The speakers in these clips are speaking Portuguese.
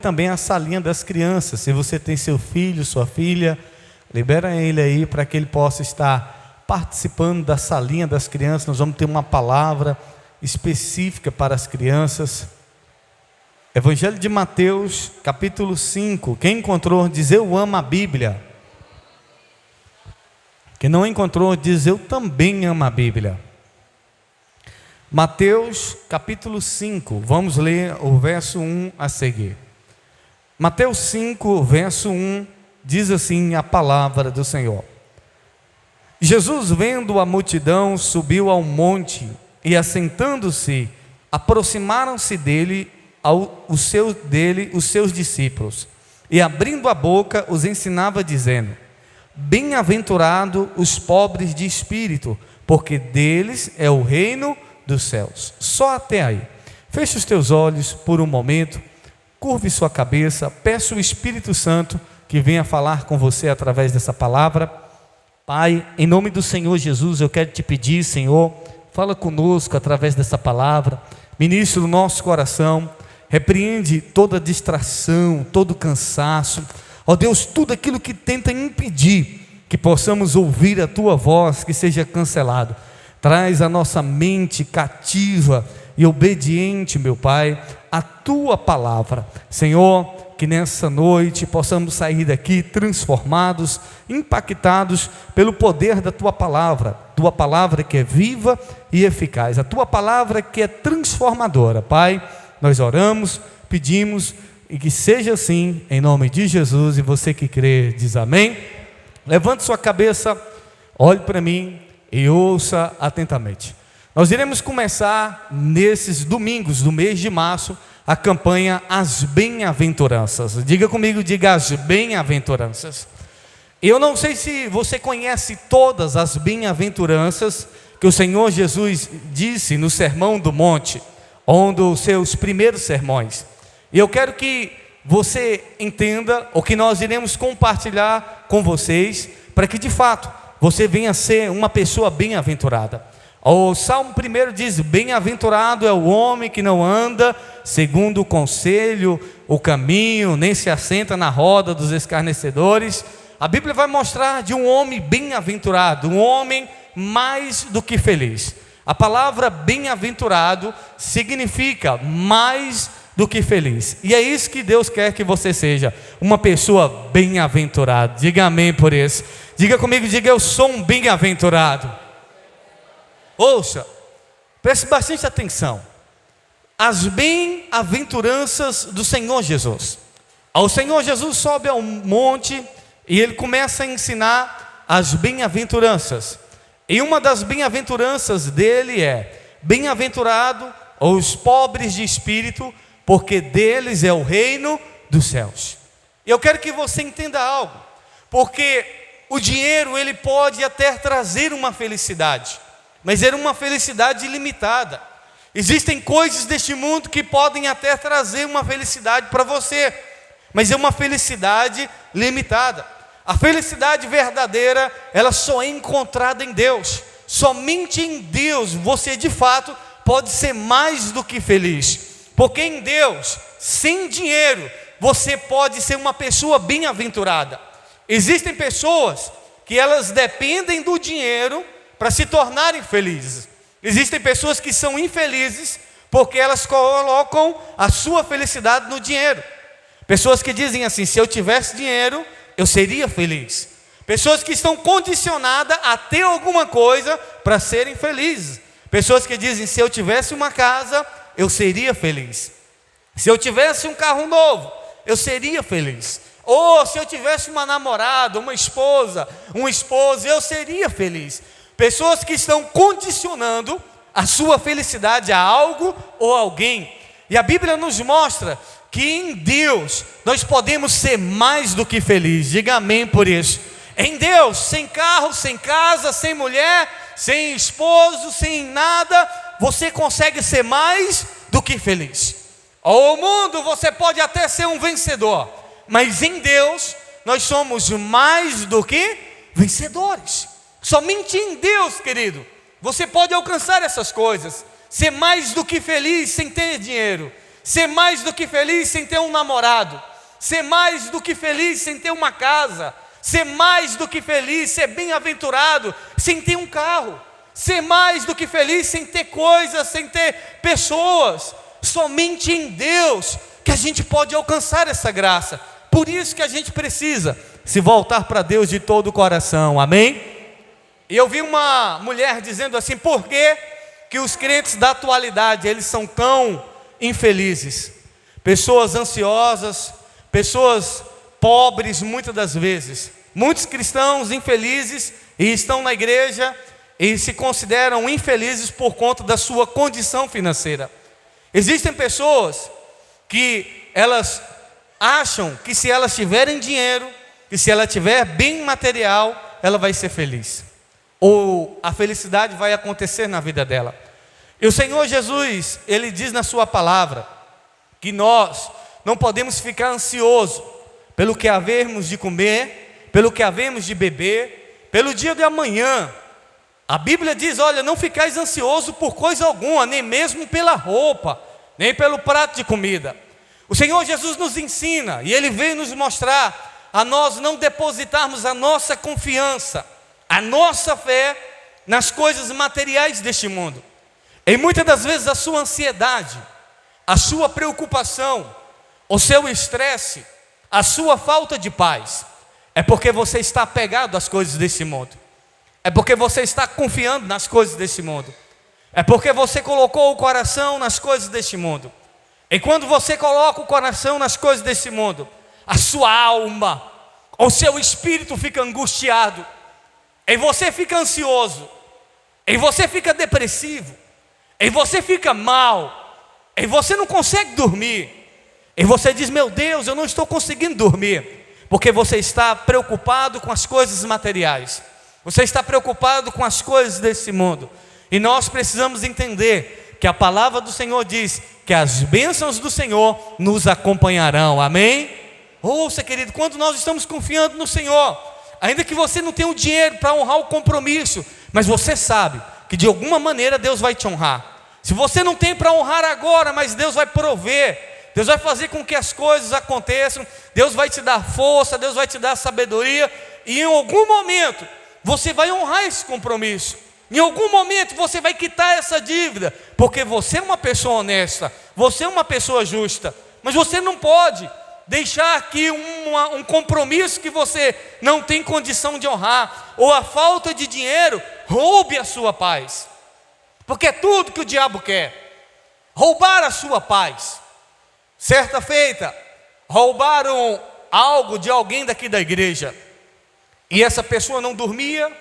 também a salinha das crianças. Se você tem seu filho, sua filha, libera ele aí para que ele possa estar participando da salinha das crianças. Nós vamos ter uma palavra específica para as crianças. Evangelho de Mateus, capítulo 5. Quem encontrou, diz: eu amo a Bíblia. Quem não encontrou, diz: eu também amo a Bíblia. Mateus, capítulo 5. Vamos ler o verso 1 a seguir. Mateus 5, verso 1, diz assim a palavra do Senhor: Jesus, vendo a multidão, subiu ao monte, e assentando-se, aproximaram-se dele os seus discípulos, e abrindo a boca os ensinava, dizendo: bem-aventurado os pobres de espírito, porque deles é o reino dos céus. Só até aí. Feche os teus olhos por um momento, curve sua cabeça, peça o Espírito Santo que venha falar com você através dessa palavra. Pai, em nome do Senhor Jesus, eu quero te pedir, Senhor, fala conosco através dessa palavra, ministra o nosso coração, repreende toda distração, todo cansaço, ó Deus, tudo aquilo que tenta impedir que possamos ouvir a Tua voz, que seja cancelado. Traz a nossa mente cativa e obediente, meu Pai, à Tua palavra. Senhor, que nessa noite possamos sair daqui transformados, impactados pelo poder da Tua palavra que é viva e eficaz, a Tua palavra que é transformadora. Pai, nós oramos, pedimos, e que seja assim, em nome de Jesus. E você que crê, diz amém. Levante sua cabeça, olhe para mim e ouça atentamente. Nós iremos começar nesses domingos do mês de março a campanha As Bem-aventuranças. Diga comigo, diga: as bem-aventuranças. Eu não sei se você conhece todas as bem-aventuranças que o Senhor Jesus disse no Sermão do Monte, um dos seus primeiros sermões. E eu quero que você entenda o que nós iremos compartilhar com vocês, para que de fato você venha a ser uma pessoa bem-aventurada. O Salmo 1 diz: bem-aventurado é o homem que não anda segundo o conselho, o caminho, nem se assenta na roda dos escarnecedores. A Bíblia vai mostrar de um homem bem-aventurado, um homem mais do que feliz. A palavra bem-aventurado significa mais do que feliz, e é isso que Deus quer que você seja, uma pessoa bem-aventurada. Diga amém por isso. Diga comigo, diga: eu sou um bem-aventurado. Ouça, preste bastante atenção. As bem-aventuranças do Senhor Jesus. O Senhor Jesus sobe ao monte e ele começa a ensinar as bem-aventuranças. E uma das bem-aventuranças dele é: bem-aventurado os pobres de espírito, porque deles é o reino dos céus. Eu quero que você entenda algo, porque o dinheiro ele pode até trazer uma felicidade, mas é uma felicidade limitada. Existem coisas deste mundo que podem até trazer uma felicidade para você, mas é uma felicidade limitada. A felicidade verdadeira, ela só é encontrada em Deus. Somente em Deus você de fato pode ser mais do que feliz. Porque em Deus, sem dinheiro, você pode ser uma pessoa bem-aventurada. Existem pessoas que elas dependem do dinheiro para se tornarem felizes. Existem pessoas que são infelizes porque elas colocam a sua felicidade no dinheiro. Pessoas que dizem assim: se eu tivesse dinheiro, eu seria feliz. Pessoas que estão condicionadas a ter alguma coisa para serem felizes. Pessoas que dizem: se eu tivesse uma casa, eu seria feliz. Se eu tivesse um carro novo, eu seria feliz. Ou se eu tivesse uma namorada, uma esposa, um esposo, eu seria feliz. Pessoas que estão condicionando a sua felicidade a algo ou alguém. E a Bíblia nos mostra que em Deus nós podemos ser mais do que felizes. Diga amém por isso. Em Deus, sem carro, sem casa, sem mulher, sem esposo, sem nada, você consegue ser mais do que feliz. Ao mundo você pode até ser um vencedor, mas em Deus nós somos mais do que vencedores. Somente em Deus, querido, você pode alcançar essas coisas, ser mais do que feliz sem ter dinheiro, ser mais do que feliz sem ter um namorado, ser mais do que feliz sem ter uma casa, ser mais do que feliz, ser bem-aventurado sem ter um carro, ser mais do que feliz sem ter coisas, sem ter pessoas. Somente em Deus que a gente pode alcançar essa graça. Por isso que a gente precisa se voltar para Deus de todo o coração, amém? E eu vi uma mulher dizendo assim: por que os crentes da atualidade, eles são tão infelizes? Pessoas ansiosas, pessoas pobres muitas das vezes, muitos cristãos infelizes e estão na igreja e se consideram infelizes por conta da sua condição financeira. Existem pessoas que elas acham que se elas tiverem dinheiro, que se ela tiver bem material, ela vai ser feliz, ou a felicidade vai acontecer na vida dela. E o Senhor Jesus, Ele diz na sua palavra, que nós não podemos ficar ansiosos pelo que havermos de comer, pelo que havermos de beber, pelo dia de amanhã. A Bíblia diz: olha, não ficais ansioso por coisa alguma, nem mesmo pela roupa, nem pelo prato de comida. O Senhor Jesus nos ensina, e Ele veio nos mostrar, a nós não depositarmos a nossa confiança, a nossa fé nas coisas materiais deste mundo. E muitas das vezes a sua ansiedade, a sua preocupação, o seu estresse, a sua falta de paz, é porque você está apegado às coisas desse mundo, é porque você está confiando nas coisas desse mundo, é porque você colocou o coração nas coisas deste mundo. E quando você coloca o coração nas coisas desse mundo, a sua alma, o seu espírito fica angustiado, e você fica ansioso, e você fica depressivo, e você fica mal, e você não consegue dormir, e você diz: meu Deus, eu não estou conseguindo dormir, porque você está preocupado com as coisas materiais, você está preocupado com as coisas desse mundo. E nós precisamos entender que a palavra do Senhor diz que as bênçãos do Senhor nos acompanharão, amém? Ouça, querido, quando nós estamos confiando no Senhor, ainda que você não tenha o dinheiro para honrar o compromisso, mas você sabe que de alguma maneira Deus vai te honrar. Se você não tem para honrar agora, mas Deus vai prover, Deus vai fazer com que as coisas aconteçam, Deus vai te dar força, Deus vai te dar sabedoria, e em algum momento você vai honrar esse compromisso. Em algum momento você vai quitar essa dívida, porque você é uma pessoa honesta, você é uma pessoa justa, mas você não pode deixar aqui um compromisso que você não tem condição de honrar, ou a falta de dinheiro roube a sua paz, porque é tudo que o diabo quer, roubar a sua paz. Certa feita, roubaram algo de alguém daqui da igreja, e essa pessoa não dormia,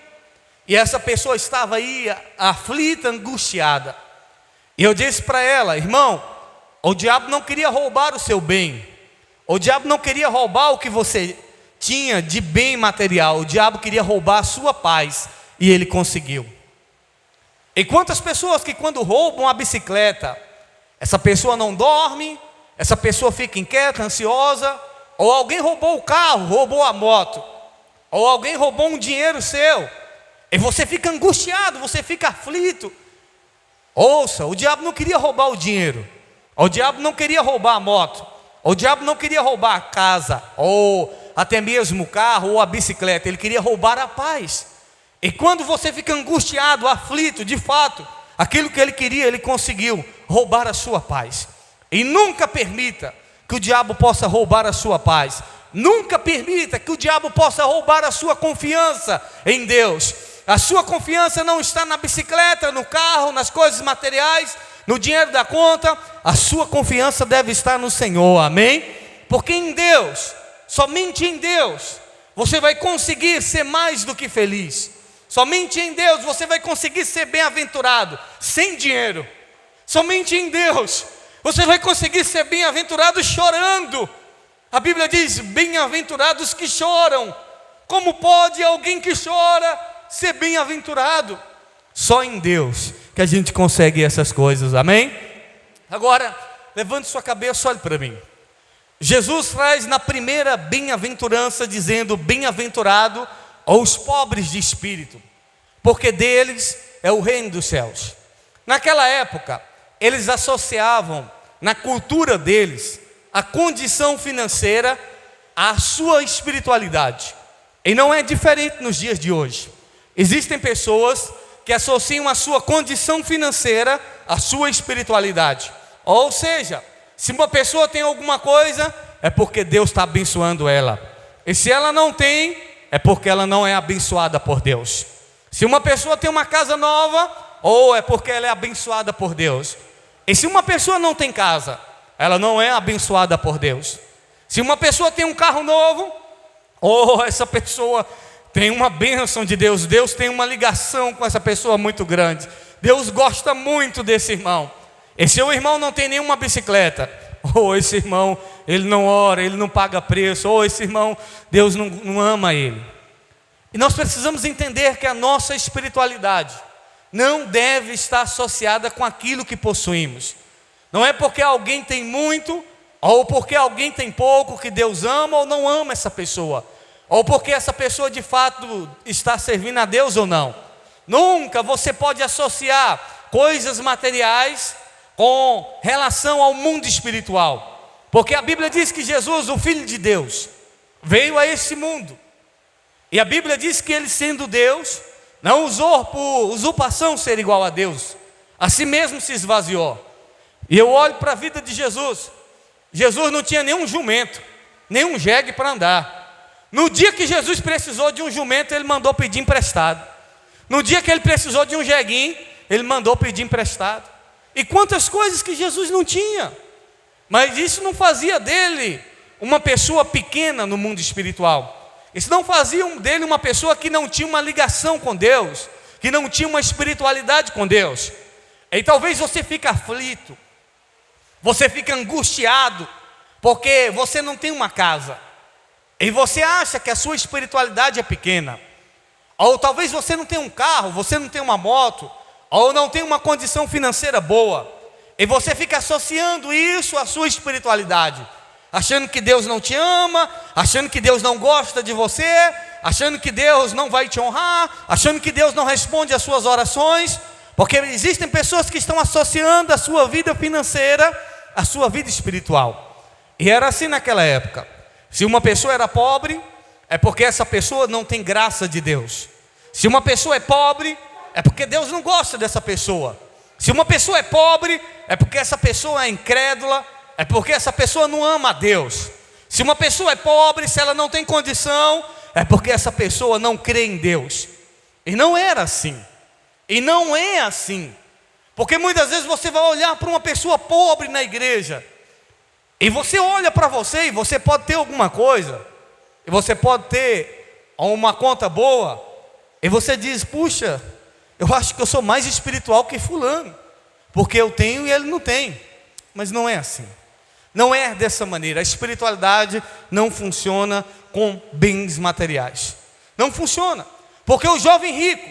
e essa pessoa estava aí aflita, angustiada. E eu disse para ela: irmão, o diabo não queria roubar o seu bem, o diabo não queria roubar o que você tinha de bem material, o diabo queria roubar a sua paz, e ele conseguiu. E quantas pessoas que quando roubam a bicicleta, essa pessoa não dorme, essa pessoa fica inquieta, ansiosa, ou alguém roubou o carro, roubou a moto, ou alguém roubou um dinheiro seu, e você fica angustiado, você fica aflito. Ouça, o diabo não queria roubar o dinheiro, o diabo não queria roubar a moto, o diabo não queria roubar a casa, ou até mesmo o carro ou a bicicleta, ele queria roubar a paz. E quando você fica angustiado, aflito, de fato, aquilo que ele queria, ele conseguiu roubar a sua paz. E nunca permita que o diabo possa roubar a sua paz, nunca permita que o diabo possa roubar a sua confiança em Deus. A sua confiança não está na bicicleta, no carro, nas coisas materiais, no dinheiro da conta. A sua confiança deve estar no Senhor, amém? Porque em Deus, somente em Deus, você vai conseguir ser mais do que feliz. Somente em Deus você vai conseguir ser bem-aventurado, sem dinheiro. Somente em Deus você vai conseguir ser bem-aventurado chorando. A Bíblia diz: bem-aventurados que choram. Como pode alguém que chora ser bem-aventurado? Só em Deus que a gente consegue essas coisas, amém? Agora, levante sua cabeça, olhe para mim. Jesus traz na primeira bem-aventurança, dizendo: bem-aventurado aos pobres de espírito, porque deles é o reino dos céus. Naquela época, eles associavam na cultura deles, a condição financeira à sua espiritualidade. E não é diferente nos dias de hoje. Existem pessoas que associam a sua condição financeira à sua espiritualidade. Ou seja, se uma pessoa tem alguma coisa, é porque Deus está abençoando ela. E se ela não tem, é porque ela não é abençoada por Deus. Se uma pessoa tem uma casa nova, ou é porque ela é abençoada por Deus. E se uma pessoa não tem casa, ela não é abençoada por Deus. Se uma pessoa tem um carro novo, ou essa pessoa tem uma bênção de Deus, Deus tem uma ligação com essa pessoa muito grande. Deus gosta muito desse irmão. E se o irmão não tem nenhuma bicicleta, ou esse irmão, ele não ora, ele não paga preço, ou esse irmão, Deus não ama ele. E nós precisamos entender que a nossa espiritualidade não deve estar associada com aquilo que possuímos. Não é porque alguém tem muito, ou porque alguém tem pouco, que Deus ama ou não ama essa pessoa. Ou porque essa pessoa de fato está servindo a Deus ou não. Nunca você pode associar coisas materiais com relação ao mundo espiritual. Porque a Bíblia diz que Jesus, o Filho de Deus, veio a esse mundo. E a Bíblia diz que ele, sendo Deus, não usou por usurpação ser igual a Deus. A si mesmo se esvaziou. E eu olho para a vida de Jesus. Jesus não tinha nenhum jumento, nenhum jegue para andar. No dia que Jesus precisou de um jumento, ele mandou pedir emprestado. No dia que ele precisou de um jeguinho, ele mandou pedir emprestado. E quantas coisas que Jesus não tinha. Mas isso não fazia dele uma pessoa pequena no mundo espiritual. Isso não fazia dele uma pessoa que não tinha uma ligação com Deus, que não tinha uma espiritualidade com Deus. E talvez você fique aflito, você fica angustiado, porque você não tem uma casa. E você acha que a sua espiritualidade é pequena. Ou talvez você não tenha um carro, você não tenha uma moto, ou não tenha uma condição financeira boa. E você fica associando isso à sua espiritualidade, achando que Deus não te ama, achando que Deus não gosta de você, achando que Deus não vai te honrar, achando que Deus não responde às suas orações. Porque existem pessoas que estão associando a sua vida financeira à sua vida espiritual. E era assim naquela época. Se uma pessoa era pobre, é porque essa pessoa não tem graça de Deus. Se uma pessoa é pobre, é porque Deus não gosta dessa pessoa. Se uma pessoa é pobre, é porque essa pessoa é incrédula, é porque essa pessoa não ama a Deus. Se uma pessoa é pobre, se ela não tem condição, é porque essa pessoa não crê em Deus. E não era assim. E não é assim. Porque muitas vezes você vai olhar para uma pessoa pobre na igreja, e você olha para você, e você pode ter alguma coisa, e você pode ter uma conta boa, e você diz: puxa, eu acho que eu sou mais espiritual que fulano, porque eu tenho e ele não tem. Mas não é assim. Não é dessa maneira. A espiritualidade não funciona com bens materiais. Não funciona. Porque o jovem rico,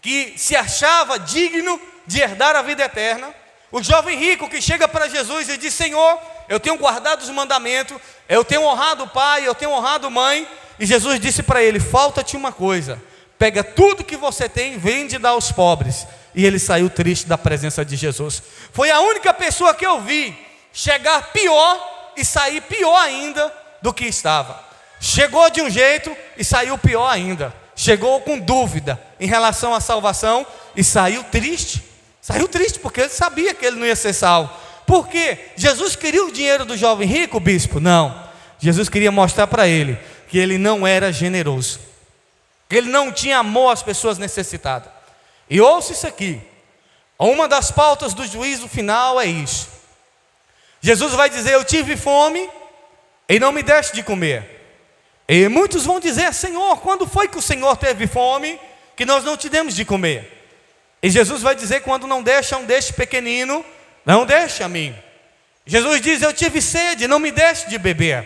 que se achava digno de herdar a vida eterna, o jovem rico que chega para Jesus e diz: Senhor, eu tenho guardado os mandamentos, eu tenho honrado o pai, eu tenho honrado a mãe. E Jesus disse para ele: falta-te uma coisa, pega tudo que você tem, vende e dá aos pobres. E ele saiu triste da presença de Jesus. Foi a única pessoa que eu vi chegar pior e sair pior ainda do que estava. Chegou de um jeito e saiu pior ainda. Chegou com dúvida em relação à salvação e saiu triste. Saiu triste porque ele sabia que ele não ia ser salvo. Por quê? Jesus queria o dinheiro do jovem rico, bispo? Não. Jesus queria mostrar para ele que ele não era generoso, que ele não tinha amor às pessoas necessitadas. E ouça isso aqui. Uma das pautas do juízo final é isso. Jesus vai dizer: eu tive fome e não me deste de comer. E muitos vão dizer: Senhor, quando foi que o Senhor teve fome que nós não te demos de comer? E Jesus vai dizer: quando não deixa um deste pequenino, não deixa a mim. Jesus diz: eu tive sede, não me deste de beber.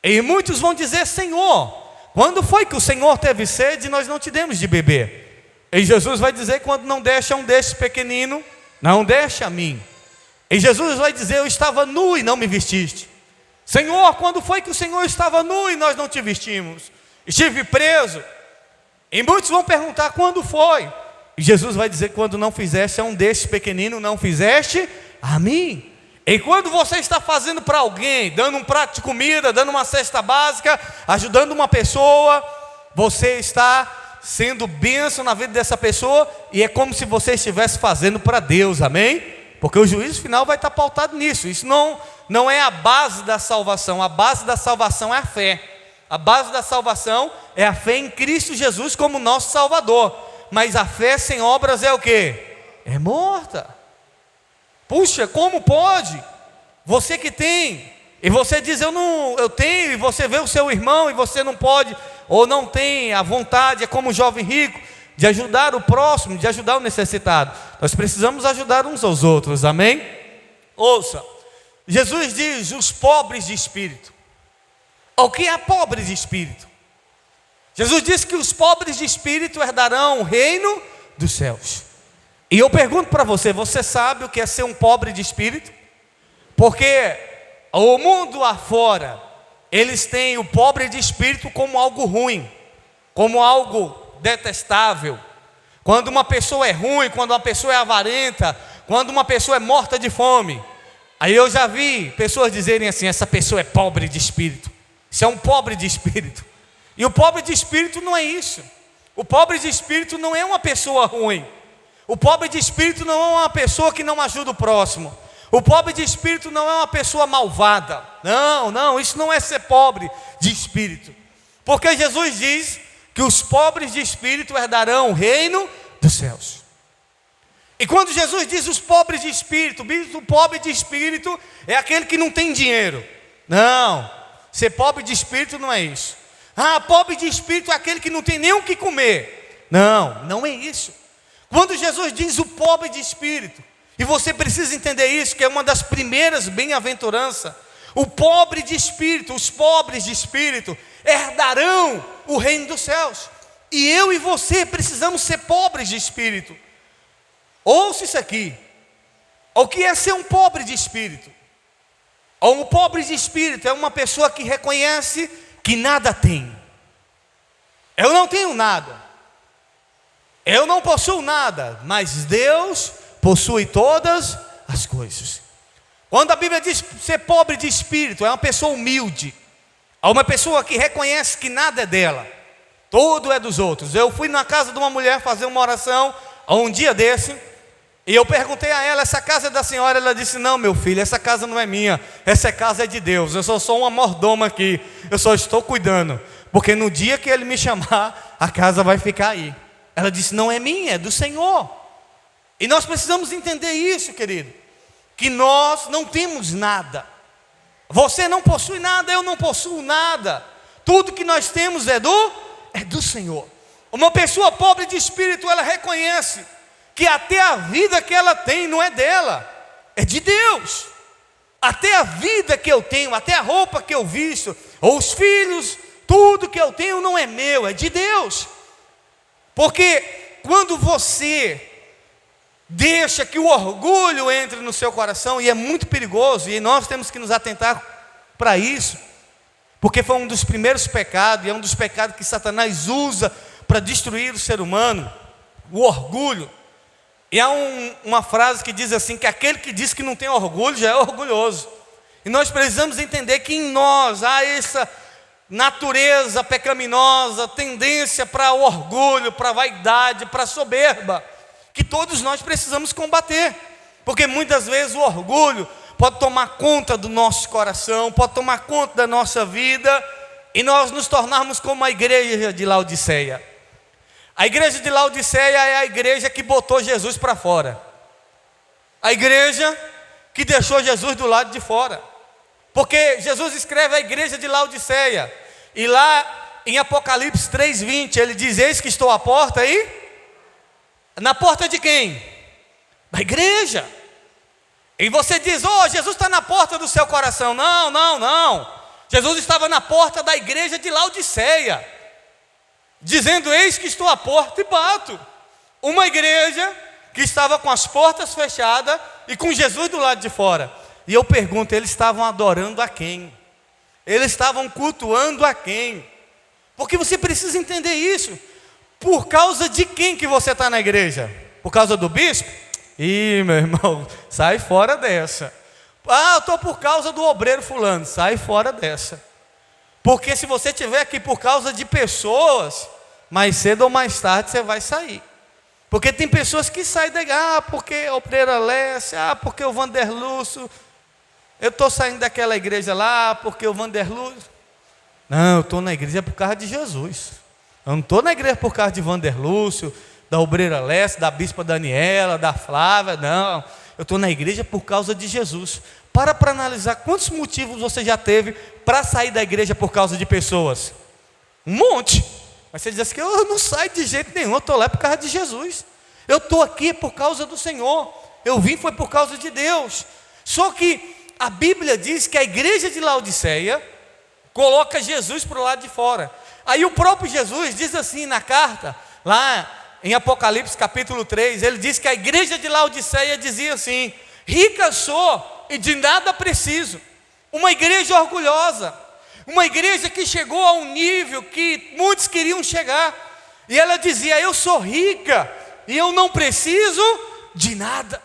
E muitos vão dizer: Senhor, quando foi que o Senhor teve sede e nós não te demos de beber? E Jesus vai dizer: quando não deixa um deste pequenino, não deixa a mim. E Jesus vai dizer: eu estava nu e não me vestiste. Senhor, quando foi que o Senhor estava nu e nós não te vestimos? Estive preso. E muitos vão perguntar: quando foi? E Jesus vai dizer: quando não fizeste a um destes pequeninos, não fizeste a mim. E quando você está fazendo para alguém, dando um prato de comida, dando uma cesta básica, ajudando uma pessoa, você está sendo bênção na vida dessa pessoa, e é como se você estivesse fazendo para Deus, amém? Porque o juízo final vai estar pautado nisso. Isso não é a base da salvação. A base da salvação é a fé. A base da salvação é a fé em Cristo Jesus como nosso Salvador. Mas a fé sem obras é o quê? É morta. Puxa, como pode? Você que tem, e você diz eu tenho, e você vê o seu irmão e você não pode, ou não tem a vontade, é como o jovem rico, de ajudar o próximo, de ajudar o necessitado. Nós precisamos ajudar uns aos outros, amém? Ouça, Jesus diz os pobres de espírito. O que é pobre de espírito? Jesus disse que os pobres de espírito herdarão o reino dos céus. E eu pergunto para você, você sabe o que é ser um pobre de espírito? Porque o mundo afora, eles têm o pobre de espírito como algo ruim, como algo detestável. Quando uma pessoa é ruim, quando uma pessoa é avarenta, quando uma pessoa é morta de fome. Aí eu já vi pessoas dizerem assim, essa pessoa é pobre de espírito. Isso é um pobre de espírito. E o pobre de espírito não é isso. O pobre de espírito não é uma pessoa ruim. O pobre de espírito não é uma pessoa que não ajuda o próximo. O pobre de espírito não é uma pessoa malvada. Não, isso não é ser pobre de espírito. Porque Jesus diz que os pobres de espírito herdarão o reino dos céus. E quando Jesus diz os pobres de espírito, o pobre de espírito é aquele que não tem dinheiro. Não, ser pobre de espírito não é isso. Pobre de espírito é aquele que não tem nem o que comer. Não é isso. Quando Jesus diz o pobre de espírito, e você precisa entender isso, que é uma das primeiras bem-aventuranças, o pobre de espírito, os pobres de espírito, herdarão o reino dos céus. E eu e você precisamos ser pobres de espírito. Ouça isso aqui. O que é ser um pobre de espírito? Um pobre de espírito é uma pessoa que reconhece que nada tem. Eu não tenho nada. Eu não possuo nada, mas Deus possui todas as coisas. Quando a Bíblia diz ser pobre de espírito, é uma pessoa humilde, é uma pessoa que reconhece que nada é dela, tudo é dos outros. Eu fui na casa de uma mulher fazer uma oração um dia desse, e eu perguntei a ela, essa casa é da senhora? Ela disse, não meu filho, essa casa não é minha, essa casa é de Deus, eu sou só uma mordoma aqui, eu só estou cuidando, porque no dia que Ele me chamar, a casa vai ficar aí. Ela disse, não é minha, é do Senhor. E nós precisamos entender isso, querido, que nós não temos nada. Você não possui nada, eu não possuo nada. Tudo que nós temos é do Senhor. Uma pessoa pobre de espírito, ela reconhece que até a vida que ela tem não é dela, é de Deus. Até a vida que eu tenho, até a roupa que eu visto, ou os filhos, tudo que eu tenho não é meu, é de Deus. Porque quando você deixa que o orgulho entre no seu coração, e é muito perigoso, e nós temos que nos atentar para isso, porque foi um dos primeiros pecados, e é um dos pecados que Satanás usa para destruir o ser humano, o orgulho. E há uma frase que diz assim, que aquele que diz que não tem orgulho, já é orgulhoso. E nós precisamos entender que em nós há essa natureza pecaminosa, tendência para o orgulho, para a vaidade, para a soberba, que todos nós precisamos combater, porque muitas vezes o orgulho pode tomar conta do nosso coração, pode tomar conta da nossa vida, e nós nos tornarmos como a igreja de Laodiceia. A igreja de Laodiceia é a igreja que botou Jesus para fora, a igreja que deixou Jesus do lado de fora, porque Jesus escreve a igreja de Laodiceia, e lá em Apocalipse 3:20 ele diz, eis que estou à porta aí. Na porta de quem? Da igreja. E você diz, Jesus está na porta do seu coração. Não. Jesus estava na porta da igreja de Laodiceia, dizendo, eis que estou à porta e bato. Uma igreja que estava com as portas fechadas e com Jesus do lado de fora. E eu pergunto, eles estavam adorando a quem? Eles estavam cultuando a quem? Porque você precisa entender isso. Por causa de quem que você está na igreja? Por causa do bispo? Ih, meu irmão, sai fora dessa. Ah, eu estou por causa do obreiro fulano. Sai fora dessa. Porque se você estiver aqui por causa de pessoas, mais cedo ou mais tarde você vai sair. Porque tem pessoas que saem da igreja, porque a obreira Lécia, porque o Vanderlúcio, eu estou saindo daquela igreja lá, porque o Vanderlúcio. Não, eu estou na igreja por causa de Jesus. Eu não estou na igreja por causa de Vanderlúcio, da obreira Lécia, da bispa Daniela, da Flávia, não. Eu estou na igreja por causa de Jesus. Para analisar quantos motivos você já teve para sair da igreja por causa de pessoas. Um monte. Mas você diz assim, eu não saio de jeito nenhum, eu estou lá por causa de Jesus. Eu estou aqui por causa do Senhor. Eu vim foi por causa de Deus. Só que a Bíblia diz que a igreja de Laodiceia coloca Jesus para o lado de fora. Aí o próprio Jesus diz assim na carta, lá em Apocalipse capítulo 3, ele diz que a igreja de Laodiceia dizia assim: rica sou e de nada preciso. Uma igreja orgulhosa, uma igreja que chegou a um nível que muitos queriam chegar, e ela dizia: eu sou rica e eu não preciso de nada.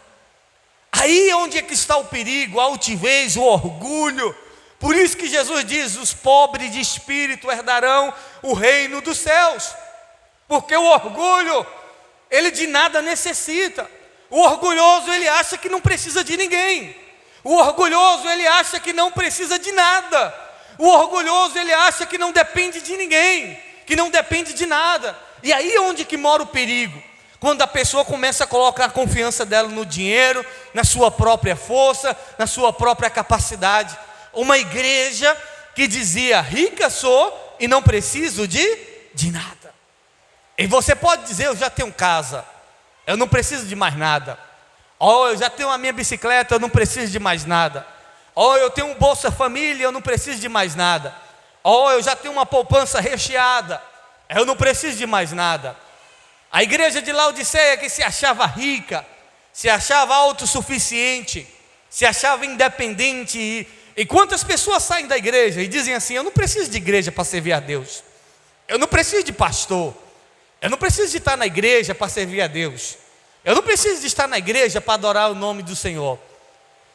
Aí é onde é que está o perigo, a altivez, o orgulho. Por isso que Jesus diz: os pobres de espírito herdarão o reino dos céus. Porque o orgulho, ele de nada necessita. O orgulhoso, ele acha que não precisa de ninguém. O orgulhoso, ele acha que não precisa de nada. O orgulhoso, ele acha que não depende de ninguém, que não depende de nada. E aí é onde que mora o perigo. Quando a pessoa começa a colocar a confiança dela no dinheiro, na sua própria força, na sua própria capacidade. Uma igreja que dizia: rica sou e não preciso de nada. E você pode dizer: eu já tenho casa, eu não preciso de mais nada. Eu já tenho a minha bicicleta, eu não preciso de mais nada. Eu tenho um Bolsa Família, eu não preciso de mais nada. Eu já tenho uma poupança recheada, eu não preciso de mais nada. A igreja de Laodiceia, que se achava rica, se achava autossuficiente, se achava independente. E quantas pessoas saem da igreja e dizem assim: eu não preciso de igreja para servir a Deus, eu não preciso de pastor, eu não preciso de estar na igreja para servir a Deus, eu não preciso de estar na igreja para adorar o nome do Senhor.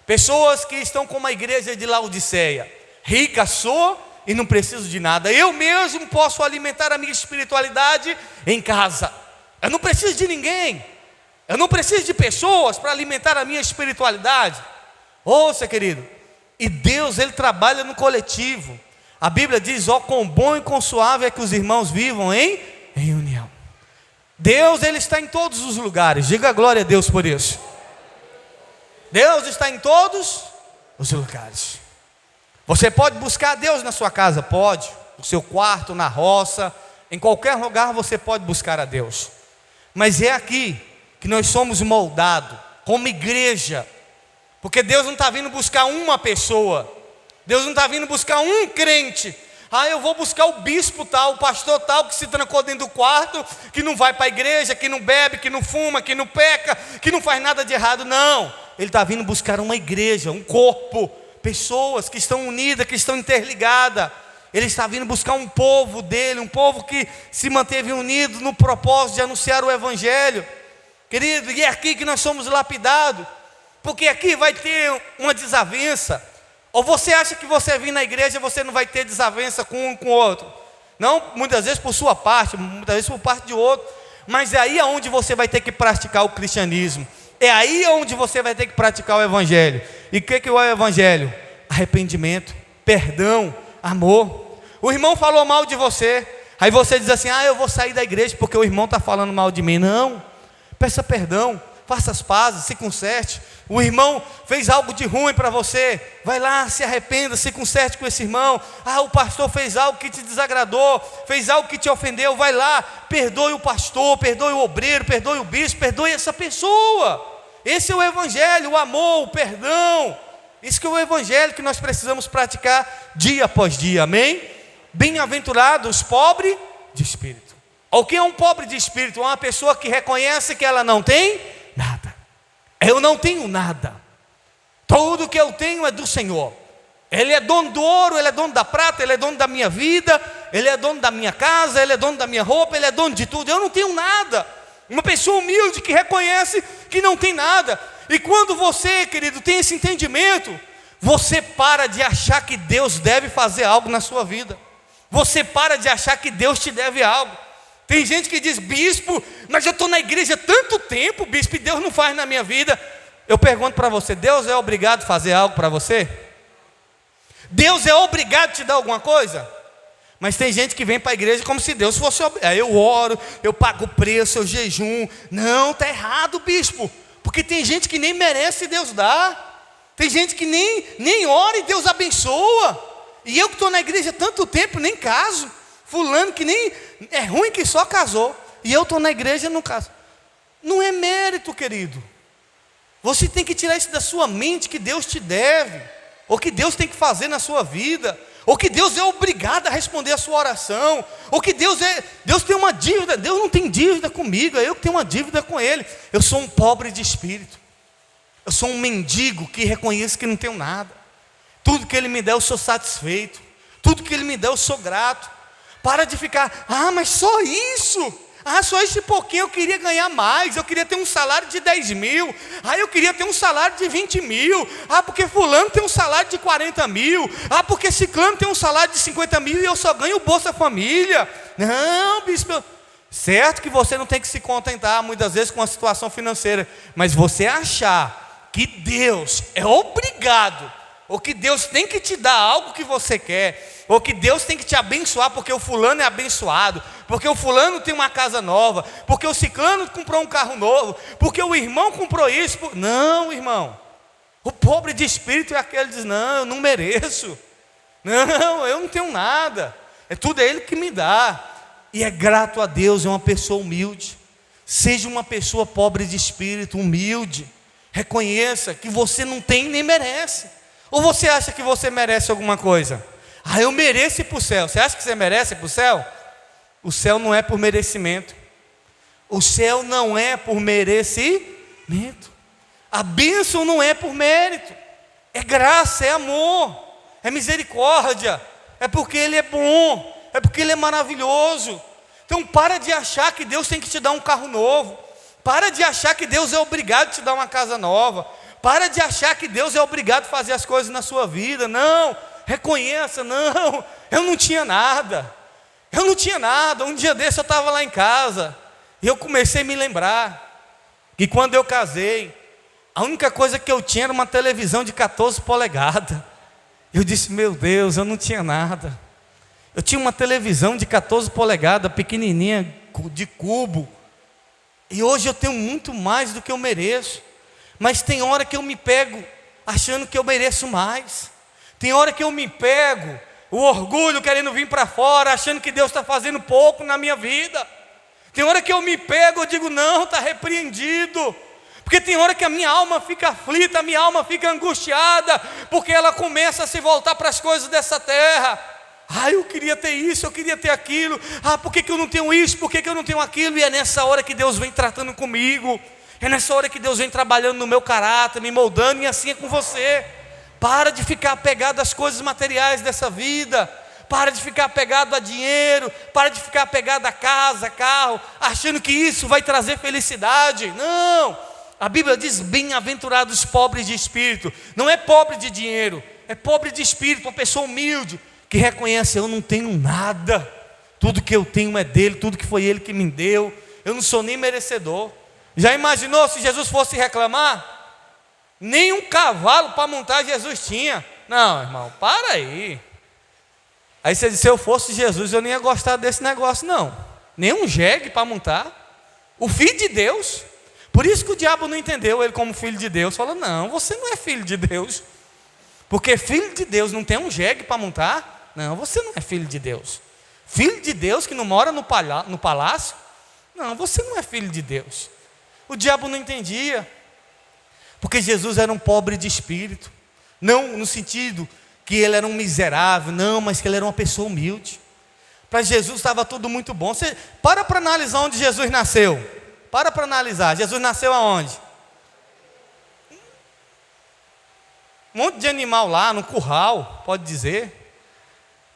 Pessoas que estão como a igreja de Laodiceia: rica sou e não preciso de nada, eu mesmo posso alimentar a minha espiritualidade em casa, eu não preciso de ninguém, eu não preciso de pessoas para alimentar a minha espiritualidade. Ouça, querido, e Deus, ele trabalha no coletivo. A Bíblia diz: quão bom e quão suave é que os irmãos vivam em união. Deus, ele está em todos os lugares. Diga glória a Deus por isso. Deus está em todos os lugares. Você pode buscar Deus na sua casa? Pode. No seu quarto, na roça, em qualquer lugar você pode buscar a Deus. Mas é aqui que nós somos moldados como igreja. Porque Deus não está vindo buscar uma pessoa, Deus não está vindo buscar um crente. Eu vou buscar o bispo tal, o pastor tal, que se trancou dentro do quarto, que não vai para a igreja, que não bebe, que não fuma, que não peca, que não faz nada de errado. Não, ele está vindo buscar uma igreja, um corpo, pessoas que estão unidas, que estão interligadas. Ele está vindo buscar um povo dele, um povo que se manteve unido no propósito de anunciar o evangelho. Querido, e é aqui que nós somos lapidados. Porque aqui vai ter uma desavença. Ou você acha que você vir na igreja, você não vai ter desavença com um com o outro? Não, muitas vezes por sua parte, muitas vezes por parte de outro. Mas é aí onde você vai ter que praticar o cristianismo. É aí onde você vai ter que praticar o evangelho. E o que é o evangelho? Arrependimento, perdão, amor. O irmão falou mal de você, aí você diz assim: eu vou sair da igreja porque o irmão está falando mal de mim. Não, peça perdão, faça as pazes, se conserte. O irmão fez algo de ruim para você, vai lá, se arrependa, se conserte com esse irmão. O pastor fez algo que te desagradou, fez algo que te ofendeu, vai lá, perdoe o pastor, perdoe o obreiro, perdoe o bispo, perdoe essa pessoa. Esse é o evangelho, o amor, o perdão. Isso que é o evangelho que nós precisamos praticar dia após dia, amém? Bem-aventurados os pobres de espírito. O que é um pobre de espírito? É uma pessoa que reconhece que ela não tem nada. Eu não tenho nada, tudo que eu tenho é do Senhor. Ele é dono do ouro, Ele é dono da prata, Ele é dono da minha vida, Ele é dono da minha casa, Ele é dono da minha roupa, Ele é dono de tudo. Eu não tenho nada. Uma pessoa humilde que reconhece que não tem nada. E quando você, querido, tem esse entendimento, Você para de achar que Deus deve fazer algo na sua vida. Você para de achar que Deus te deve algo. Tem gente que diz: bispo, mas eu estou na igreja há tanto tempo, bispo, e Deus não faz na minha vida. Eu pergunto para você: Deus é obrigado a fazer algo para você? Deus é obrigado a te dar alguma coisa? Mas tem gente que vem para a igreja como se Deus fosse obrigado. Eu oro, eu pago o preço, eu jejum. Não, está errado, bispo. Porque tem gente que nem merece Deus dar. Tem gente que nem ora e Deus abençoa. E eu que estou na igreja há tanto tempo, nem caso. Fulano que nem é ruim que só casou. E eu estou na igreja e não caso. Não é mérito, querido. Você tem que tirar isso da sua mente, que Deus te deve, ou que Deus tem que fazer na sua vida, ou que Deus é obrigado a responder a sua oração, ou que Deus tem uma dívida. Deus não tem dívida comigo, é eu que tenho uma dívida com Ele. Eu sou um pobre de espírito. Eu sou um mendigo que reconheço que não tenho nada. Tudo que Ele me der eu sou satisfeito. Tudo que Ele me der eu sou grato. Para de ficar: mas só isso? Só esse pouquinho. Eu queria ganhar mais. Eu queria ter um salário de 10 mil. Eu queria ter um salário de 20 mil. Porque fulano tem um salário de 40 mil. Porque ciclano tem um salário de 50 mil e eu só ganho Bolsa Família. Não, bispo. Certo que você não tem que se contentar muitas vezes com a situação financeira, mas você achar que Deus é obrigado, ou que Deus tem que te dar algo que você quer, ou que Deus tem que te abençoar porque o fulano é abençoado, porque o fulano tem uma casa nova, porque o ciclano comprou um carro novo, porque o irmão comprou isso. Não, irmão. O pobre de espírito é aquele que diz: não, eu não mereço. Não, eu não tenho nada. Tudo é Ele que me dá. E é grato a Deus, é uma pessoa humilde. Seja uma pessoa pobre de espírito, humilde. Reconheça que você não tem nem merece. Ou você acha que você merece alguma coisa? Eu mereço ir para o céu. Você acha que você merece ir para o céu? O céu não é por merecimento. O céu não é por merecimento. A bênção não é por mérito. É graça, é amor, é misericórdia. É porque Ele é bom, é porque Ele é maravilhoso. Então para de achar que Deus tem que te dar um carro novo. Para de achar que Deus é obrigado a te dar uma casa nova. Para de achar que Deus é obrigado a fazer as coisas na sua vida. Não, reconheça: não, eu não tinha nada. Eu não tinha nada. Um dia desse eu estava lá em casa e eu comecei a me lembrar que quando eu casei, a única coisa que eu tinha era uma televisão de 14 polegadas. Eu disse: meu Deus, eu não tinha nada. Eu tinha uma televisão de 14 polegadas, pequenininha, de cubo. E hoje eu tenho muito mais do que eu mereço. Mas tem hora que eu me pego achando que eu mereço mais. Tem hora que eu me pego, o orgulho querendo vir para fora, achando que Deus está fazendo pouco na minha vida. Tem hora que eu me pego, eu digo: não, está repreendido. Porque tem hora que a minha alma fica aflita, a minha alma fica angustiada, porque ela começa a se voltar para as coisas dessa terra. Eu queria ter isso, eu queria ter aquilo. Por que eu não tenho isso, por que eu não tenho aquilo? E é nessa hora que Deus vem tratando comigo. É nessa hora que Deus vem trabalhando no meu caráter, me moldando. E assim é com você. Para de ficar apegado às coisas materiais dessa vida. Para de ficar apegado a dinheiro. Para de ficar apegado a casa, carro, achando que isso vai trazer felicidade. Não. A Bíblia diz: bem-aventurados os pobres de espírito. Não é pobre de dinheiro, é pobre de espírito, uma pessoa humilde, que reconhece: eu não tenho nada, tudo que eu tenho é dele, tudo que foi Ele que me deu, eu não sou nem merecedor. Já imaginou se Jesus fosse reclamar? Nem um cavalo para montar Jesus tinha. Não, irmão, para aí. Aí você diz: se eu fosse Jesus, eu nem ia gostar desse negócio, não. Nem um jegue para montar. O Filho de Deus. Por isso que o diabo não entendeu Ele como Filho de Deus. Falou: não, você não é Filho de Deus. Porque Filho de Deus não tem um jegue para montar. Não, você não é Filho de Deus. Filho de Deus que não mora no palácio. Não, você não é Filho de Deus. O diabo não entendia. Porque Jesus era um pobre de espírito. Não no sentido que Ele era um miserável. Não, mas que Ele era uma pessoa humilde. Para Jesus estava tudo muito bom. Você para analisar onde Jesus nasceu. Para analisar. Jesus nasceu aonde? Um monte de animal lá, no curral, pode dizer.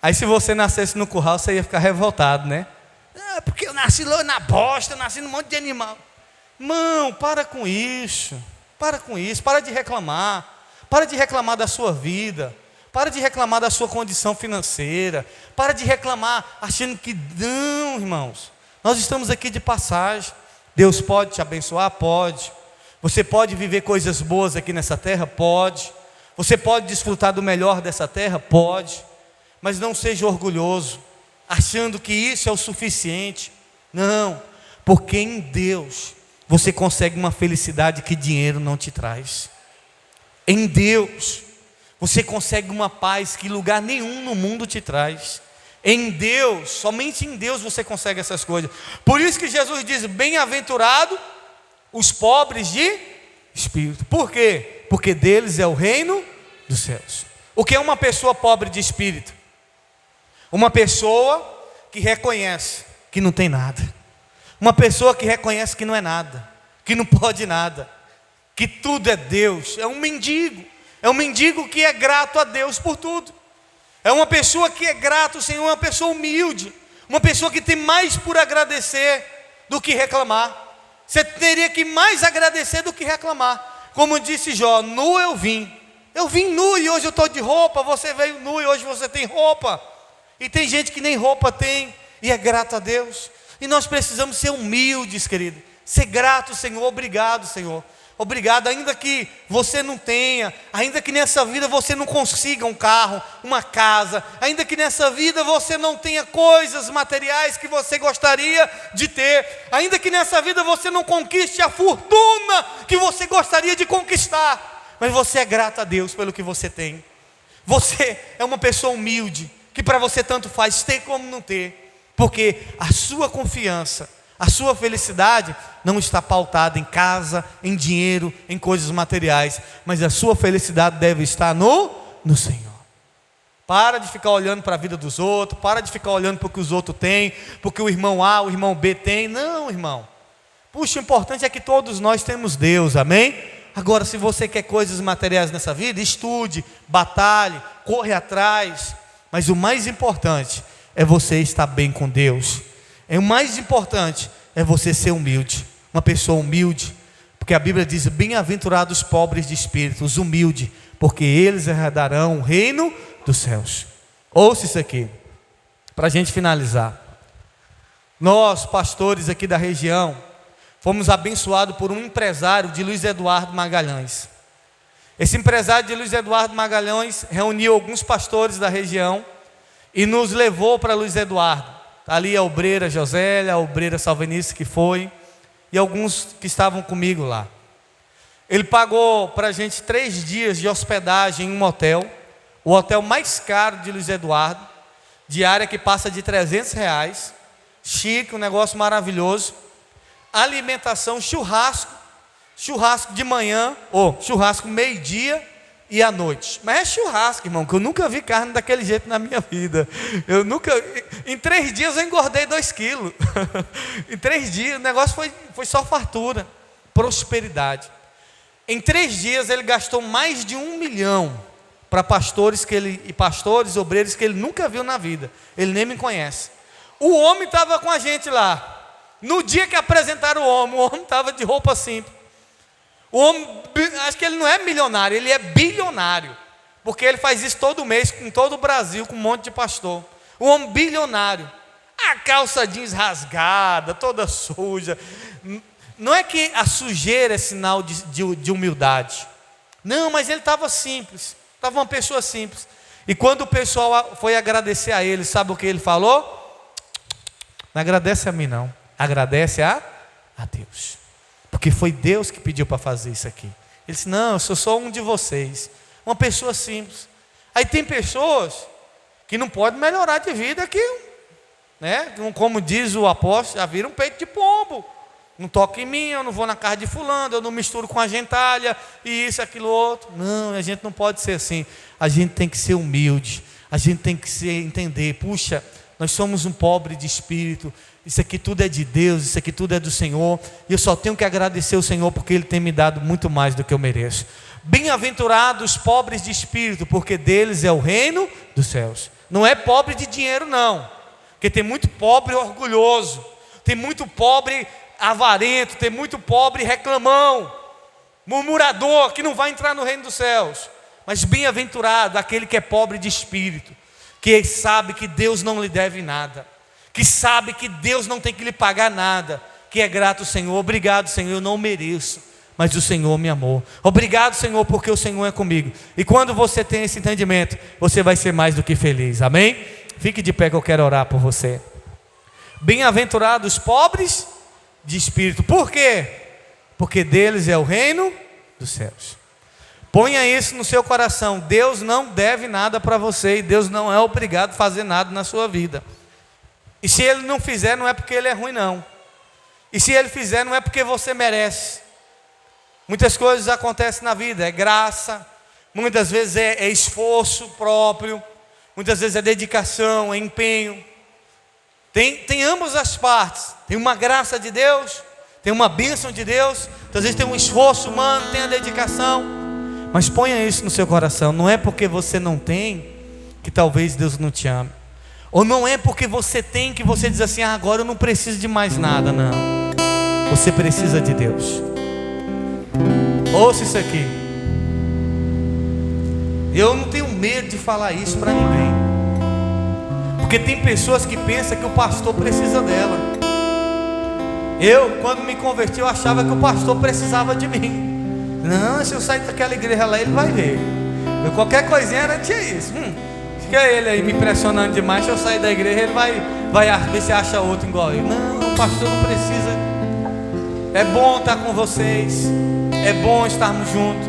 Aí se você nascesse no curral, você ia ficar revoltado, né? Porque eu nasci lá na bosta, eu nasci num monte de animal. Irmão, para com isso. Para com isso, para de reclamar. Para de reclamar da sua vida. Para de reclamar da sua condição financeira. Para de reclamar achando que não, irmãos. Nós estamos aqui de passagem. Deus pode te abençoar? Pode. Você pode viver coisas boas aqui nessa terra? Pode. Você pode desfrutar do melhor dessa terra? Pode. Mas não seja orgulhoso, achando que isso é o suficiente. Não, porque em Deus você consegue uma felicidade que dinheiro não te traz. Em Deus você consegue uma paz que lugar nenhum no mundo te traz. Em Deus, somente em Deus você consegue essas coisas. Por isso que Jesus diz: bem-aventurado os pobres de espírito. Por quê? Porque deles é o reino dos céus. O que é uma pessoa pobre de espírito? Uma pessoa que reconhece que não tem nada. Uma pessoa que reconhece que não é nada, que não pode nada, que tudo é Deus. É um mendigo. É um mendigo que é grato a Deus por tudo. É uma pessoa que é grato ao Senhor, uma pessoa humilde, uma pessoa que tem mais por agradecer do que reclamar. Você teria que mais agradecer do que reclamar. Como disse Jó: nu eu vim nu e hoje eu estou de roupa. Você veio nu e hoje você tem roupa. E tem gente que nem roupa tem e é grato a Deus. E nós precisamos ser humildes, querido. Ser grato, Senhor. Obrigado, Senhor. Obrigado, ainda que você não tenha, ainda que nessa vida você não consiga um carro, uma casa, ainda que nessa vida você não tenha coisas materiais que você gostaria de ter, ainda que nessa vida você não conquiste a fortuna que você gostaria de conquistar, mas você é grato a Deus pelo que você tem. Você é uma pessoa humilde, que para você tanto faz ter como não ter, porque a sua confiança, a sua felicidade não está pautada em casa, em dinheiro, em coisas materiais, mas a sua felicidade deve estar no Senhor. Para de ficar olhando para a vida dos outros, para de ficar olhando para o que os outros têm, porque o irmão A, o irmão B tem. Não, irmão. Puxa, o importante é que todos nós temos Deus, amém? Agora, se você quer coisas materiais nessa vida, estude, batalhe, corre atrás, mas o mais importante é você estar bem com Deus. O mais importante é você ser humilde, uma pessoa humilde, porque a Bíblia diz: bem-aventurados os pobres de espírito, os humildes, porque eles herdarão o reino dos céus. Ouça isso aqui, para a gente finalizar. Nós, pastores aqui da região, fomos abençoados por um empresário de Luiz Eduardo Magalhães. Esse empresário de Luiz Eduardo Magalhães reuniu alguns pastores da região e nos levou para Luiz Eduardo. Ali a obreira Josélia, a obreira Salvenice que foi, e alguns que estavam comigo lá. Ele pagou para a gente 3 dias de hospedagem em um hotel, o hotel mais caro de Luiz Eduardo, diária que passa de R$300, chique, um negócio maravilhoso, alimentação, churrasco de manhã, ou churrasco meio-dia e à noite. Mas é churrasco, irmão, que eu nunca vi carne daquele jeito na minha vida. Em 3 dias eu engordei 2 quilos. Em 3 dias o negócio foi só fartura, prosperidade. Em 3 dias ele gastou mais de 1 milhão para pastores pastores, obreiros que ele nunca viu na vida. Ele nem me conhece. O homem estava com a gente lá. No dia que apresentaram o homem estava de roupa simples. O homem, acho que ele não é milionário, ele é bilionário, porque ele faz isso todo mês, em todo o Brasil, com um monte de pastor. O homem bilionário, a calça jeans rasgada, toda suja. Não é que a sujeira é sinal de humildade, não, mas ele estava simples, estava uma pessoa simples. E quando o pessoal foi agradecer a ele, sabe o que ele falou? Não agradece a mim não, agradece a Deus. Porque foi Deus que pediu para fazer isso aqui. Ele disse: não, eu sou só um de vocês. Uma pessoa simples. Aí tem pessoas que não podem melhorar de vida, né? Como diz o apóstolo, já viram um peito de pombo. Não toca em mim, eu não vou na casa de fulano, eu não misturo com a gentalha, e isso, aquilo, outro. Não, a gente não pode ser assim. A gente tem que ser humilde. A gente tem que entender, puxa, nós somos um pobre de espírito. Isso aqui tudo é de Deus, isso aqui tudo é do Senhor, e eu só tenho que agradecer ao Senhor, porque Ele tem me dado muito mais do que eu mereço. Bem-aventurados os pobres de espírito, porque deles é o reino dos céus. Não é pobre de dinheiro não, porque tem muito pobre orgulhoso, tem muito pobre avarento, tem muito pobre reclamão, murmurador, que não vai entrar no reino dos céus. Mas bem-aventurado aquele que é pobre de espírito, que sabe que Deus não lhe deve nada, que sabe que Deus não tem que lhe pagar nada, que é grato, Senhor. Obrigado, Senhor, eu não mereço, mas o Senhor me amou. Obrigado, Senhor, porque o Senhor é comigo. E quando você tem esse entendimento, você vai ser mais do que feliz, amém? Fique de pé que eu quero orar por você. Bem-aventurados os pobres de espírito. Por quê? Porque deles é o reino dos céus. Ponha isso no seu coração. Deus não deve nada para você, e Deus não é obrigado a fazer nada na sua vida. E se Ele não fizer, não é porque Ele é ruim, não. E se Ele fizer, não é porque você merece. Muitas coisas acontecem na vida, é graça, muitas vezes é esforço próprio, muitas vezes é dedicação, é empenho. Tem ambas as partes. Tem uma graça de Deus, tem uma bênção de Deus, às vezes tem um esforço humano, tem a dedicação. Mas ponha isso no seu coração. Não é porque você não tem que talvez Deus não te ame, ou não é porque você tem que você diz assim: agora eu não preciso de mais nada. Não, você precisa de Deus. Ouça isso aqui. Eu não tenho medo de falar isso para ninguém, porque tem pessoas que pensam que o pastor precisa dela. Eu, quando me converti, eu achava que o pastor precisava de mim. Não, se eu sair daquela igreja lá, ele vai ver. Qualquer coisinha era tinha isso. Fica ele aí me pressionando demais. Se eu sair da igreja, ele vai ver se acha outro igual eu. Não, o pastor não precisa. É bom estar com vocês, é bom estarmos juntos.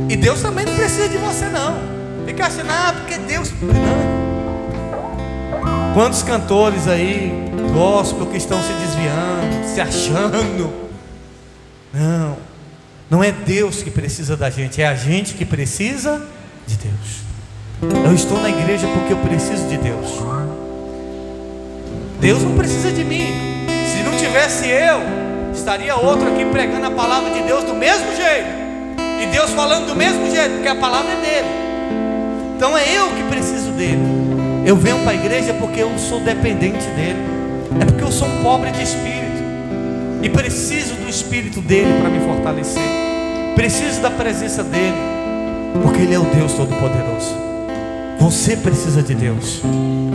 E Deus também não precisa de você, não. Fica achando, porque Deus não. Quantos cantores aí, gospel, que estão se desviando, se achando. Não é Deus que precisa da gente, é a gente que precisa de Deus. Eu estou na igreja porque eu preciso de Deus. Deus não precisa de mim. Se não tivesse eu, estaria outro aqui pregando a palavra de Deus do mesmo jeito, e Deus falando do mesmo jeito, porque a palavra é dele. Então é eu que preciso dele. Eu venho para a igreja porque eu sou dependente dele, é porque eu sou um pobre de espírito e preciso do Espírito dele para me fortalecer. Preciso da presença dele, porque ele é o Deus Todo-Poderoso. Você precisa de Deus.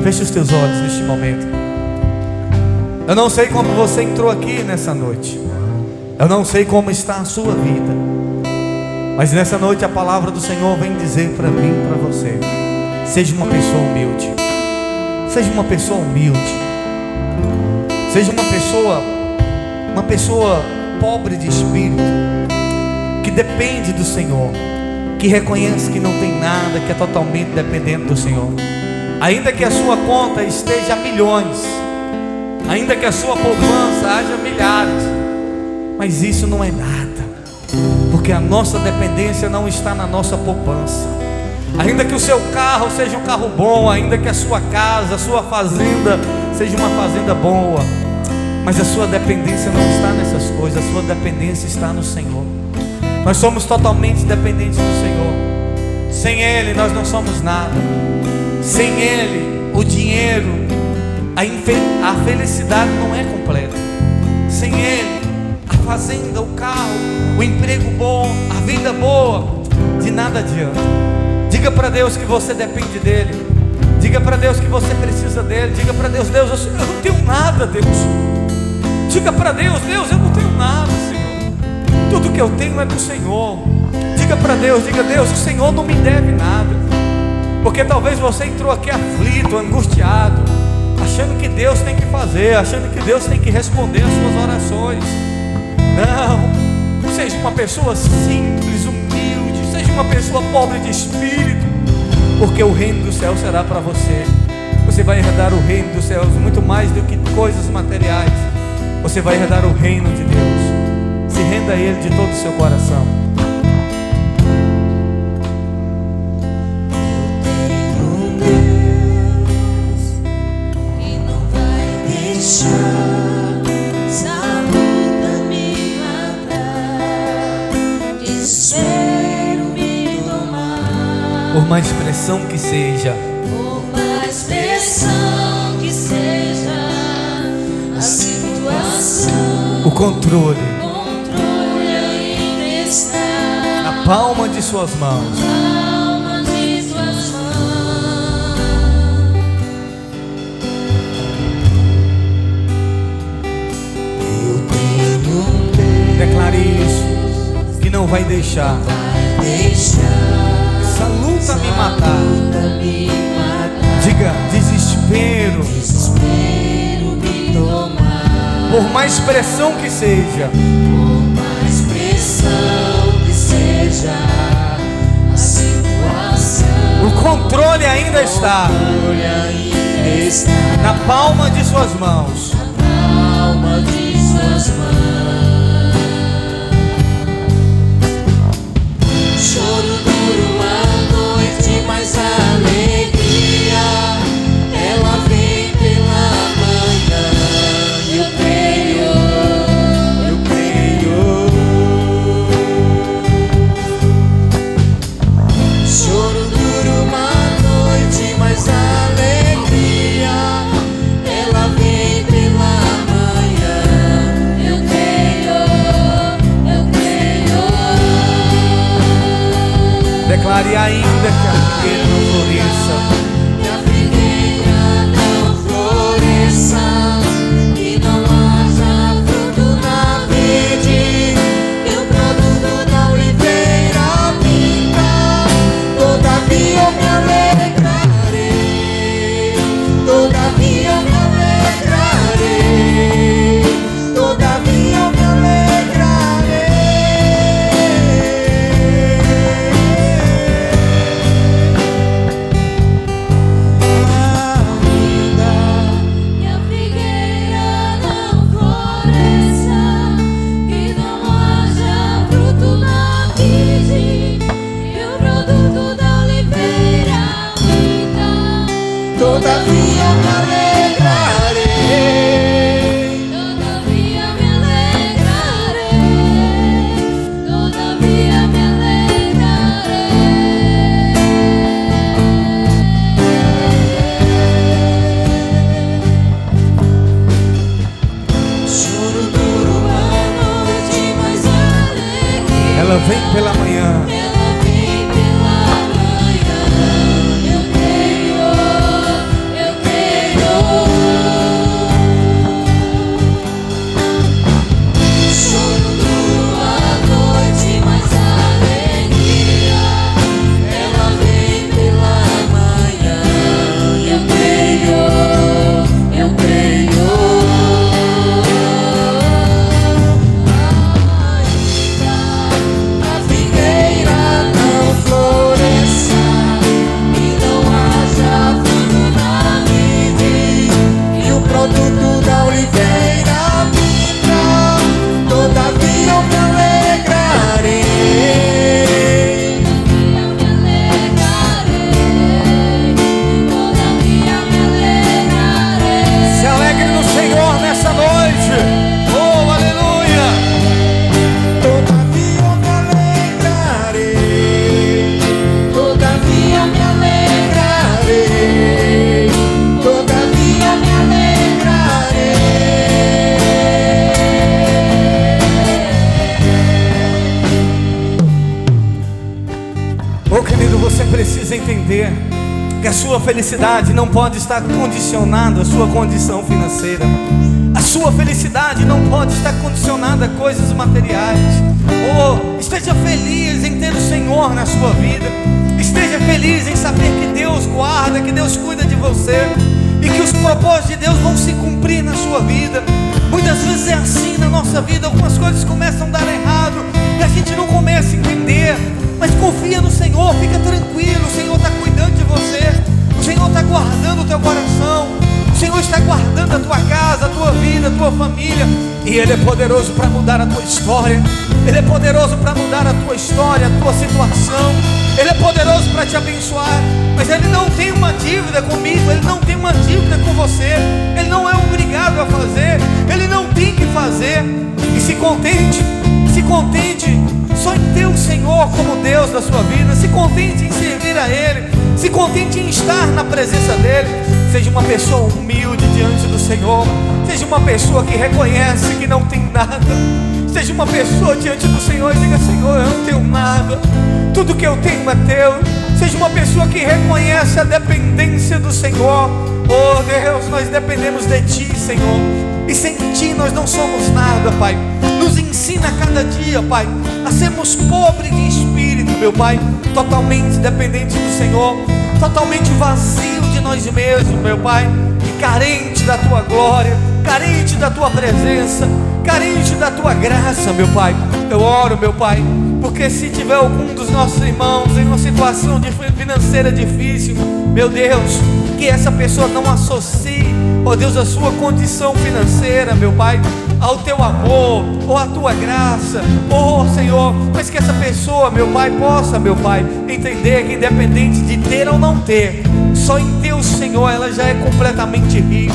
Feche os teus olhos neste momento. Eu não sei como você entrou aqui nessa noite, eu não sei como está a sua vida, mas nessa noite a palavra do Senhor vem dizer para mim e para você: seja uma pessoa humilde. Seja uma pessoa humilde. Seja uma pessoa pobre de espírito, que depende do Senhor, que reconhece que não tem nada, que é totalmente dependente do Senhor. Ainda que a sua conta esteja a milhões, ainda que a sua poupança haja milhares, mas isso não é nada, porque a nossa dependência não está na nossa poupança. Ainda que o seu carro seja um carro bom, ainda que a sua casa, a sua fazenda seja uma fazenda boa, mas a sua dependência não está nessas coisas, a sua dependência está no Senhor. Nós somos totalmente dependentes do Senhor. Sem Ele nós não somos nada. Sem Ele o dinheiro, a felicidade não é completa. Sem Ele a fazenda, o carro, o emprego bom, a vida boa, de nada adianta. Diga para Deus que você depende dEle. Diga para Deus que você precisa dEle. Diga para Deus: Deus, eu não tenho nada, Deus. Diga para Deus: Deus, eu não tenho nada, Senhor. Tudo que eu tenho é do Senhor. Diga para Deus: diga, Deus, o Senhor não me deve nada. Porque talvez você entrou aqui aflito, angustiado, achando que Deus tem que fazer, achando que Deus tem que responder as suas orações. Não, seja uma pessoa simples, humilde, seja uma pessoa pobre de espírito, porque o reino do céu será para você. Você vai herdar o reino dos céus, muito mais do que coisas materiais. Você vai herdar o reino de Deus. Se renda a Ele de todo o seu coração. Eu tenho Deus que não vai deixar essa luta me matar, desespero me tomar. Por mais pressão que seja, Por mais pressão que seja a situação, o controle ainda está na palma de suas mãos. palma de suas mãos. Eu tenho um Deus Declare isso, que não vai deixar vai deixar essa luta me matar. luta me matar, Diga, desespero, desespero me tomar. por mais pressão que seja, Por mais pressão que seja a situação, o controle ainda está olha ainda está na palma de suas mãos. na palma de suas mãos. Choro duro a noite, mas a alegria ela vem pela manhã. Eu creio, eu creio. Choro duro uma noite, mas a alegria ela vem pela manhã. Eu creio, eu creio. Declare ainda que a figueira não floresça, Que a figueira não floresça, que não haja fruto na vide, que o produto da oliveira minta. Todavia eu me alegrarei, todavia eu me alegrarei, todavia eu me alegrarei. Que a figueira não floresça, que não haja fruto na vide, que o produto da oliveira minta. Todavia me alegrarei, todavia me alegrarei, todavia me alegrarei. Choro duro a noite, mas a alegria ela vem pela manhã. ela vem pela manhã. Eu creio, eu creio. Choro duro a noite, mas a alegria ela vem pela manhã. Eu creio, eu creio. A figueira não floresça, e não haja fruto na vide, e o produto da oliveira minta. Todavia eu me alegrarei, todavia me alegrarei. Se alegre no Senhor nessa noite. Oh, aleluia! Todavia eu me alegrarei, todavia me alegrarei, todavia me alegrarei. Oh, querido, você precisa entender que a sua felicidade não pode estar condicionada à sua condição financeira. A sua felicidade não pode estar condicionada a coisas materiais. Oh, esteja feliz em ter o Senhor na sua vida. Esteja feliz em saber que Deus guarda, que Deus cuida de você e que os propósitos de Deus vão se cumprir na sua vida. Muitas vezes é assim na nossa vida, algumas coisas começam a dar errado e a gente não começa a entender. Mas confia no Senhor, fica tranquilo, o Senhor está cuidando de você, o Senhor está guardando o teu coração, o Senhor está guardando a tua casa, a tua vida, a tua família, e Ele é poderoso para mudar a tua história. Ele é poderoso para mudar a tua história, a tua situação. Ele é poderoso para te abençoar, mas Ele não tem uma dívida comigo, Ele não tem uma dívida com você, Ele não é obrigado a fazer, Ele não tem que fazer. E se contente só em ter o Senhor como Deus da sua vida. Se contente em servir a Ele, se contente em estar na presença dEle. Seja uma pessoa humilde diante do Senhor, seja uma pessoa que reconhece que não tem nada, Seja uma pessoa diante do Senhor e diga: Senhor, eu não tenho nada, tudo que eu tenho é teu. Seja uma pessoa que reconhece a dependência do Senhor. Oh Deus, nós dependemos de Ti, Senhor, e sem Ti nós não somos nada, Pai. Nos ensina a cada dia, Pai, a sermos pobres de espírito, meu Pai, totalmente dependentes do Senhor, totalmente vazio de nós mesmos, meu Pai, e carente da Tua glória, carente da Tua presença, carente da Tua graça, meu Pai. Eu oro, meu Pai, porque se tiver algum dos nossos irmãos em uma situação financeira difícil, meu Deus, que essa pessoa não associe, ó Deus, a sua condição financeira, meu Pai, ao Teu amor, ou à Tua graça, oh Senhor, mas que essa pessoa, meu Pai, possa, meu Pai, entender que independente de ter ou não ter, só em Teu, Senhor, ela já é completamente rica.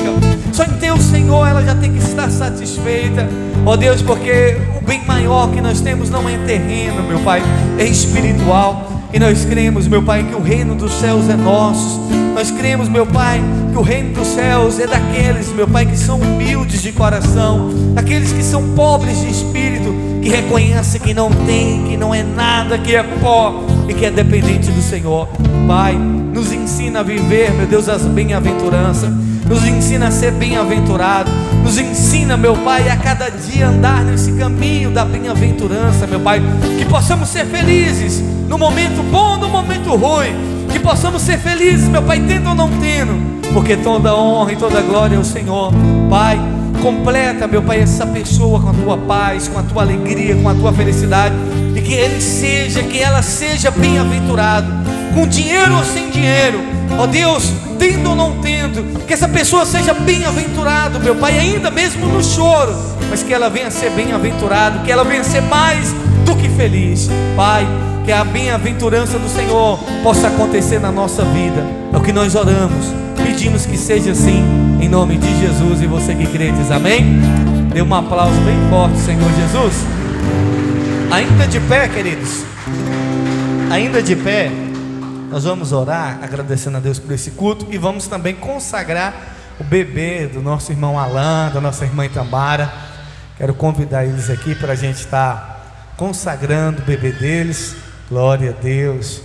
Só em Teu, Senhor, ela já tem que estar satisfeita, ó Deus, porque o bem maior que nós temos não é terreno, meu Pai, é espiritual. E nós cremos, meu Pai, que o reino dos céus é nosso. Nós cremos, meu Pai, que o reino dos céus é daqueles, meu Pai, que são humildes de coração, daqueles que são pobres de espírito, que reconhecem que não tem, que não é nada, que é pó e que é dependente do Senhor. Pai, nos ensina a viver, meu Deus, as bem-aventuranças. Nos ensina a ser bem-aventurado. Nos ensina, meu Pai, a cada dia andar nesse caminho da bem-aventurança, meu Pai. Que possamos ser felizes no momento bom, no momento ruim. Que possamos ser felizes, meu Pai, tendo ou não tendo, porque toda honra e toda glória é o Senhor. Pai, completa, meu Pai, essa pessoa com a Tua paz, com a Tua alegria, com a Tua felicidade. E que ela seja bem-aventurada, com dinheiro ou sem dinheiro, ó Deus, tendo ou não tendo, que essa pessoa seja bem-aventurada, meu Pai, ainda mesmo no choro, mas que ela venha a ser bem-aventurada, que ela venha a ser mais do que feliz. Pai, que a bem-aventurança do Senhor possa acontecer na nossa vida. É o que nós oramos, pedimos que seja assim, em nome de Jesus. E você que crê diz amém. Dê um aplauso bem forte, Senhor Jesus. Ainda de pé, queridos, ainda de pé, nós vamos orar agradecendo a Deus por esse culto, e vamos também consagrar o bebê do nosso irmão Alan, da nossa irmã Itambara. Quero convidar eles aqui para a gente estar consagrando o bebê deles. Glória a Deus.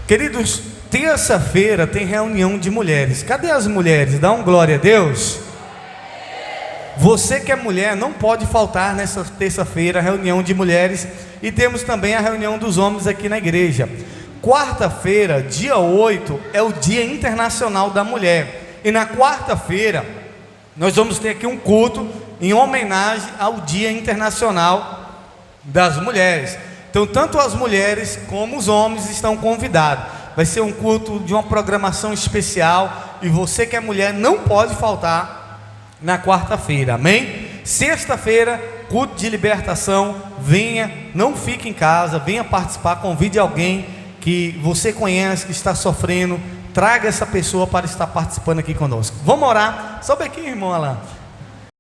Queridos, terça-feira tem reunião de mulheres. Cadê as mulheres? Dá um glória a Deus. Você que é mulher não pode faltar nessa terça-feira, a reunião de mulheres. E temos também a reunião dos homens aqui na igreja. Quarta-feira, dia 8, é o Dia Internacional da Mulher. E na quarta-feira nós vamos ter aqui um culto em homenagem ao Dia Internacional das Mulheres. Então tanto as mulheres como os homens estão convidados. Vai ser um culto de uma programação especial, e você que é mulher não pode faltar na quarta-feira, amém? Sexta-feira, culto de libertação. Venha, não fique em casa, venha participar, convide alguém que você conhece, que está sofrendo, traga essa pessoa para estar participando aqui conosco. Vamos orar. Sobe aqui, irmão Alain.